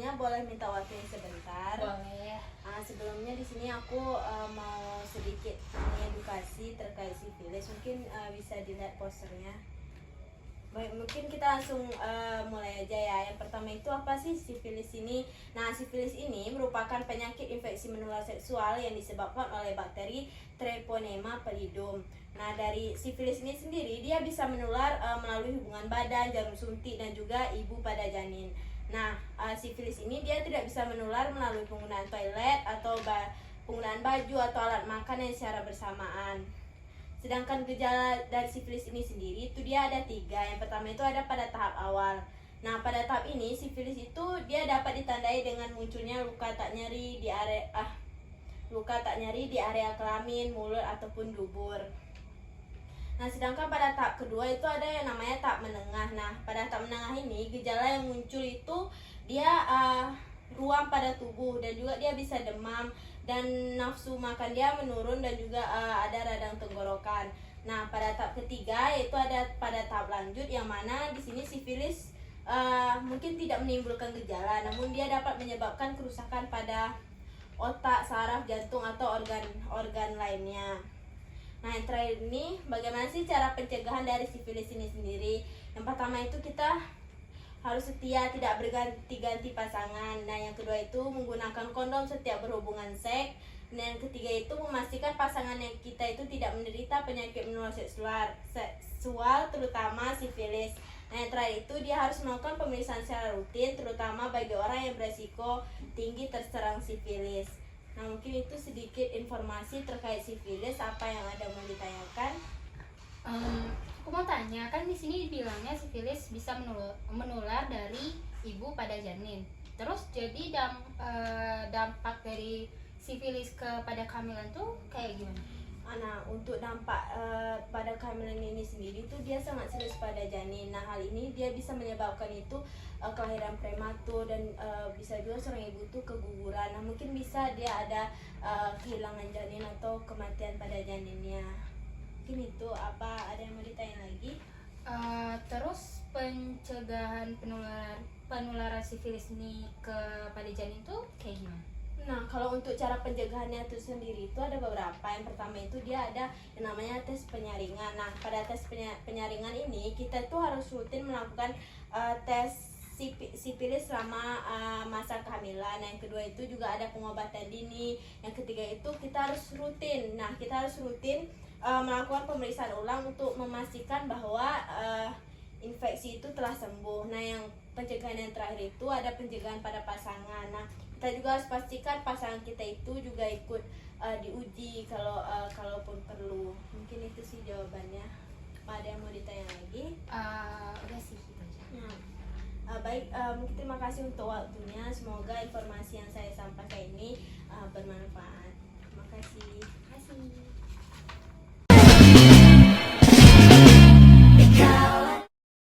sebelumnya boleh minta waktunya sebentar? Boleh. Sebelumnya di sini aku mau sedikit mengedukasi terkait sifilis. Mungkin bisa dilihat posternya. Baik, mungkin kita langsung mulai aja ya. Yang pertama itu apa sih sifilis ini? Nah, sifilis ini merupakan penyakit infeksi menular seksual yang disebabkan oleh bakteri Treponema pallidum. Nah, dari sifilis ini sendiri dia bisa menular melalui hubungan badan, jarum suntik, dan juga ibu pada janin. Nah, sifilis ini dia tidak bisa menular melalui penggunaan toilet atau penggunaan baju atau alat makan yang secara bersamaan. Sedangkan gejala dari sifilis ini sendiri itu dia ada 3. Yang pertama itu ada pada tahap awal. Nah, pada tahap ini sifilis itu dia dapat ditandai dengan munculnya luka tak nyeri di area kelamin, mulut ataupun dubur. Nah, sedangkan pada tahap kedua itu ada yang namanya tahap menengah. Nah, pada tahap menengah ini gejala yang muncul itu dia ruam pada tubuh dan juga dia bisa demam dan nafsu makan dia menurun dan juga ada radang tenggorokan. Nah, pada tahap ketiga yaitu ada pada tahap lanjut yang mana di sini sifilis mungkin tidak menimbulkan gejala, namun dia dapat menyebabkan kerusakan pada otak, saraf, jantung atau organ-organ lainnya. Nah, yang terakhir ini bagaimana sih cara pencegahan dari sifilis ini sendiri? Yang pertama itu kita harus setia, tidak berganti-ganti pasangan. Nah, yang kedua itu menggunakan kondom setiap berhubungan seks. Dan yang ketiga itu memastikan pasangan yang kita itu tidak menderita penyakit menular seksual terutama sifilis. Nah, yang terakhir itu dia harus melakukan pemeriksaan secara rutin terutama bagi orang yang beresiko tinggi terserang sifilis. Nah, mungkin itu sedikit informasi terkait sifilis. Apa yang ada mau ditanyakan? Aku mau tanya, kan di sini bilangnya sifilis bisa menular dari ibu pada janin. Terus jadi dampak dari sifilis kepada kehamilan tuh kayak gimana? Nah, untuk dampak pada kehamilan ini sendiri itu dia sangat serius pada janin. Nah, hal ini dia bisa menyebabkan itu kelahiran prematur dan bisa juga seorang ibu itu keguguran. Nah, mungkin bisa dia ada kehilangan janin atau kematian pada janinnya. Mungkin itu. Apa ada yang mau ditanya lagi? Terus pencegahan penularan sifilis ini kepada janin tuh kayak gimana? Nah, kalau untuk cara pencegahannya itu sendiri itu ada beberapa. Yang pertama itu dia ada yang namanya tes penyaringan. Nah, pada tes penyaringan ini kita itu harus rutin melakukan tes sifilis selama masa kehamilan. Nah, yang kedua itu juga ada pengobatan dini. Yang ketiga itu kita harus rutin. Nah, kita harus rutin melakukan pemeriksaan ulang untuk memastikan bahwa infeksi itu telah sembuh. Nah, yang pencegahan yang terakhir itu ada pencegahan pada pasangan. Nah, kita juga harus pastikan pasangan kita itu juga ikut diuji kalaupun perlu. Mungkin itu sih jawabannya. Ada yang mau ditanya lagi? Udah sih gitu aja. Baik, mungkin terima kasih untuk waktunya. Semoga informasi yang saya sampaikan ini bermanfaat. Terima kasih. Terima kasih.